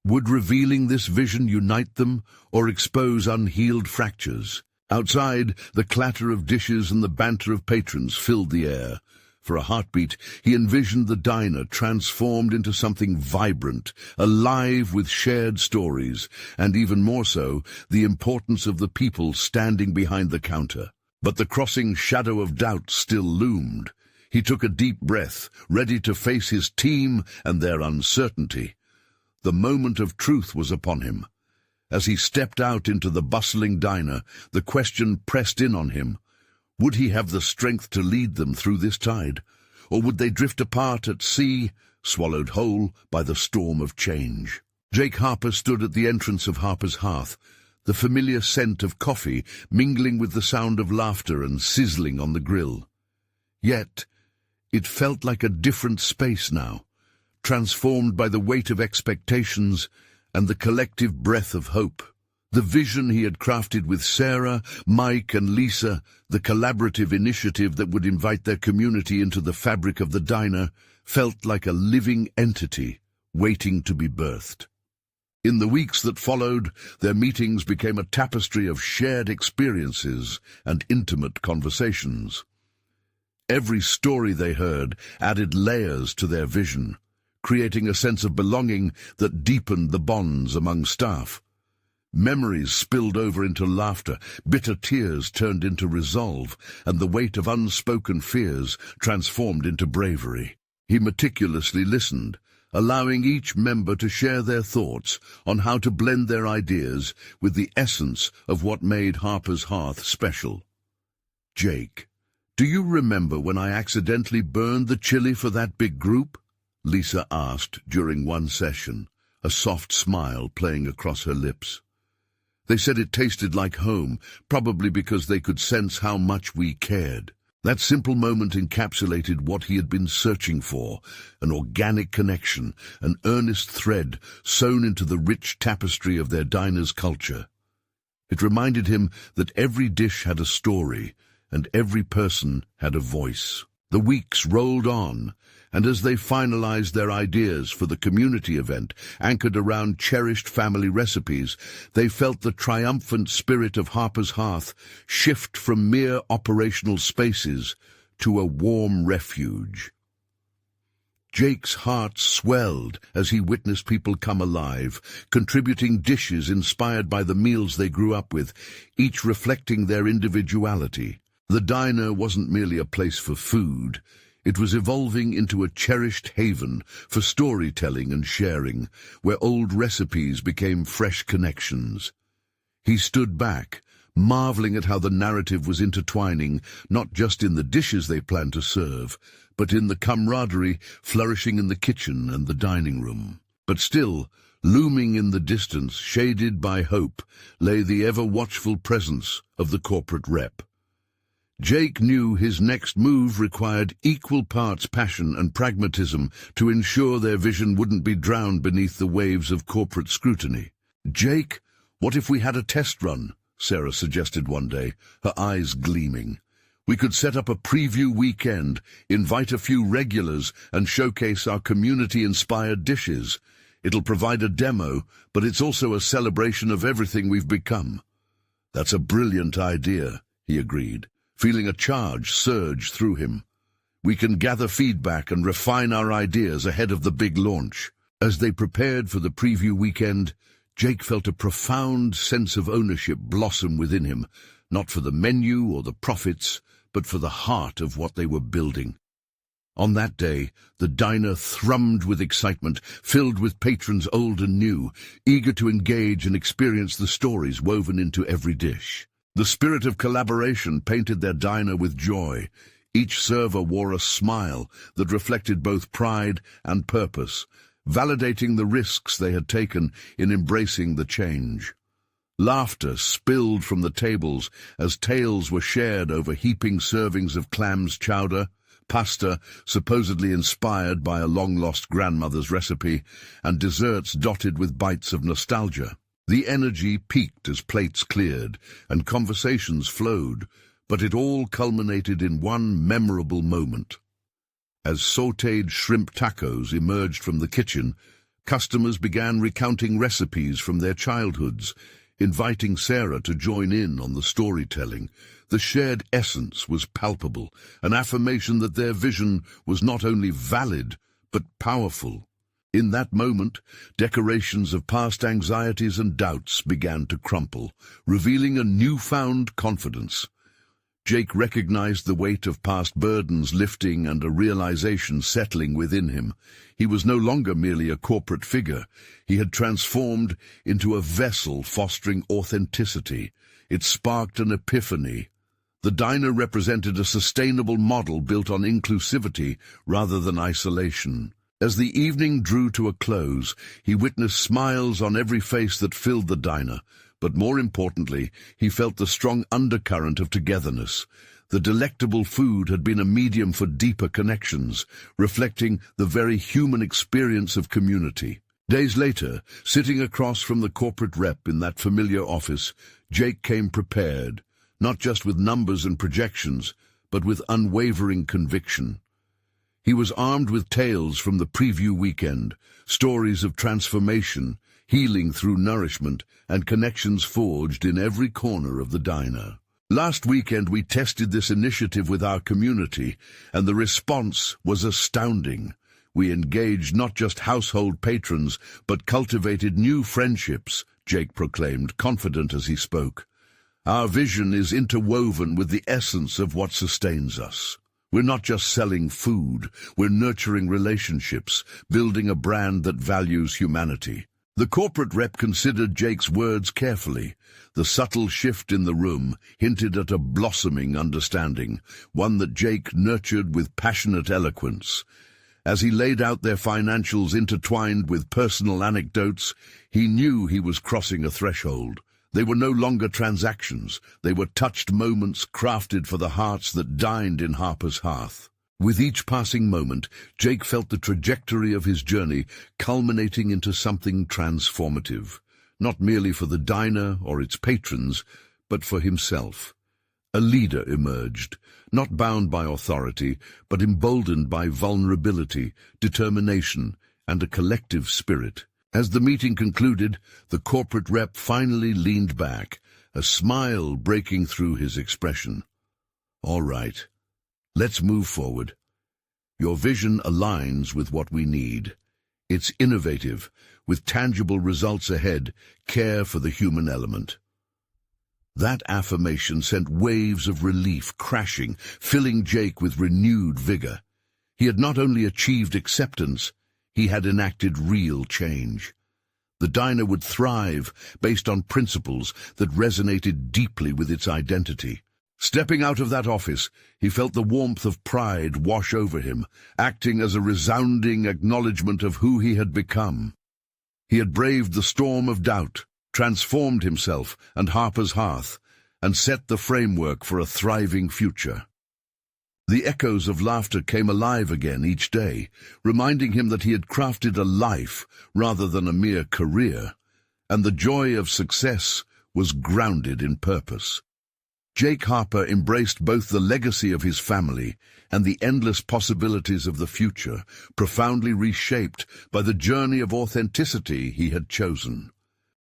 Would revealing this vision unite them, or expose unhealed fractures? Outside, the clatter of dishes and the banter of patrons filled the air. For a heartbeat, he envisioned the diner transformed into something vibrant, alive with shared stories, and even more so, the importance of the people standing behind the counter. But the crossing shadow of doubt still loomed. He took a deep breath, ready to face his team and their uncertainty. The moment of truth was upon him. As he stepped out into the bustling diner, the question pressed in on him. Would he have the strength to lead them through this tide? Or would they drift apart at sea, swallowed whole by the storm of change? Jake Harper stood at the entrance of Harper's Hearth, the familiar scent of coffee mingling with the sound of laughter and sizzling on the grill. Yet, it felt like a different space now, transformed by the weight of expectations and the collective breath of hope. The vision he had crafted with Sarah, Mike, and Lisa, the collaborative initiative that would invite their community into the fabric of the diner, felt like a living entity waiting to be birthed. In the weeks that followed, their meetings became a tapestry of shared experiences and intimate conversations. Every story they heard added layers to their vision, creating a sense of belonging that deepened the bonds among staff. Memories spilled over into laughter, bitter tears turned into resolve, and the weight of unspoken fears transformed into bravery. He meticulously listened, allowing each member to share their thoughts on how to blend their ideas with the essence of what made Harper's Hearth special. "Jake, do you remember when I accidentally burned the chili for that big group?" Lisa asked during one session, a soft smile playing across her lips. "They said it tasted like home, probably because they could sense how much we cared." That simple moment encapsulated what he had been searching for, an organic connection, an earnest thread sewn into the rich tapestry of their diner's culture. It reminded him that every dish had a story, and every person had a voice. The weeks rolled on, and as they finalized their ideas for the community event, anchored around cherished family recipes, they felt the triumphant spirit of Harper's Hearth shift from mere operational spaces to a warm refuge. Jake's heart swelled as he witnessed people come alive, contributing dishes inspired by the meals they grew up with, each reflecting their individuality. The diner wasn't merely a place for food. It was evolving into a cherished haven for storytelling and sharing, where old recipes became fresh connections. He stood back, marveling at how the narrative was intertwining, not just in the dishes they planned to serve, but in the camaraderie flourishing in the kitchen and the dining room. But still, looming in the distance, shaded by hope, lay the ever-watchful presence of the corporate rep. Jake knew his next move required equal parts passion and pragmatism to ensure their vision wouldn't be drowned beneath the waves of corporate scrutiny. "Jake, what if we had a test run?" Sarah suggested one day, her eyes gleaming. "We could set up a preview weekend, invite a few regulars, and showcase our community-inspired dishes. It'll provide a demo, but it's also a celebration of everything we've become." "That's a brilliant idea," he agreed, feeling a charge surge through him. "We can gather feedback and refine our ideas ahead of the big launch." As they prepared for the preview weekend, Jake felt a profound sense of ownership blossom within him, not for the menu or the profits, but for the heart of what they were building. On that day, the diner thrummed with excitement, filled with patrons old and new, eager to engage and experience the stories woven into every dish. The spirit of collaboration painted their diner with joy. Each server wore a smile that reflected both pride and purpose, validating the risks they had taken in embracing the change. Laughter spilled from the tables as tales were shared over heaping servings of clams chowder, pasta supposedly inspired by a long-lost grandmother's recipe, and desserts dotted with bites of nostalgia. The energy peaked as plates cleared and conversations flowed, but it all culminated in one memorable moment. As sautéed shrimp tacos emerged from the kitchen, customers began recounting recipes from their childhoods, inviting Sarah to join in on the storytelling. The shared essence was palpable, an affirmation that their vision was not only valid, but powerful. In that moment, decorations of past anxieties and doubts began to crumple, revealing a newfound confidence. Jake recognized the weight of past burdens lifting and a realization settling within him. He was no longer merely a corporate figure. He had transformed into a vessel fostering authenticity. It sparked an epiphany. The diner represented a sustainable model built on inclusivity rather than isolation. As the evening drew to a close, he witnessed smiles on every face that filled the diner, but more importantly, he felt the strong undercurrent of togetherness. The delectable food had been a medium for deeper connections, reflecting the very human experience of community. Days later, sitting across from the corporate rep in that familiar office, Jake came prepared, not just with numbers and projections, but with unwavering conviction. He was armed with tales from the preview weekend, stories of transformation, healing through nourishment, and connections forged in every corner of the diner. "Last weekend we tested this initiative with our community, and the response was astounding. We engaged not just household patrons, but cultivated new friendships, Jake proclaimed, confident as he spoke. Our vision is interwoven with the essence of what sustains us. We're not just selling food, we're nurturing relationships, building a brand that values humanity. The corporate rep considered Jake's words carefully. The subtle shift in the room hinted at a blossoming understanding, one that Jake nurtured with passionate eloquence. As he laid out their financials intertwined with personal anecdotes, he knew he was crossing a threshold. They were no longer transactions. They were touched moments crafted for the hearts that dined in Harper's hearth. With each passing moment, Jake felt the trajectory of his journey culminating into something transformative, not merely for the diner or its patrons, but for himself. A leader emerged, not bound by authority, but emboldened by vulnerability, determination, and a collective spirit. As the meeting concluded, the corporate rep finally leaned back, a smile breaking through his expression. "All right, let's move forward. Your vision aligns with what we need. It's innovative, with tangible results ahead, care for the human element." That affirmation sent waves of relief crashing, filling Jake with renewed vigor. He had not only achieved acceptance, he had enacted real change. The diner would thrive based on principles that resonated deeply with its identity. Stepping out of that office, he felt the warmth of pride wash over him, acting as a resounding acknowledgement of who he had become. He had braved the storm of doubt, transformed himself and Harper's hearth, and set the framework for a thriving future. The echoes of laughter came alive again each day, reminding him that he had crafted a life rather than a mere career, and the joy of success was grounded in purpose. Jake Harper embraced both the legacy of his family and the endless possibilities of the future, profoundly reshaped by the journey of authenticity he had chosen.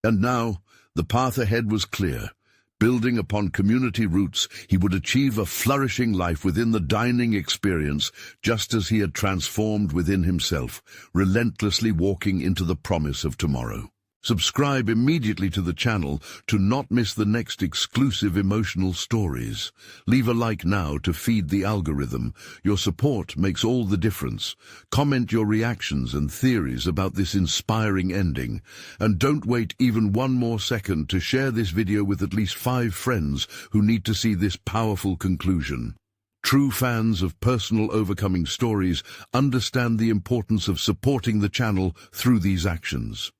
And now, the path ahead was clear. Building upon community roots, he would achieve a flourishing life within the dining experience, just as he had transformed within himself, relentlessly walking into the promise of tomorrow. Subscribe immediately to the channel to not miss the next exclusive emotional stories. Leave a like now to feed the algorithm. Your support makes all the difference. Comment your reactions and theories about this inspiring ending. And don't wait even one more second to share this video with at least 5 friends who need to see this powerful conclusion. True fans of personal overcoming stories understand the importance of supporting the channel through these actions.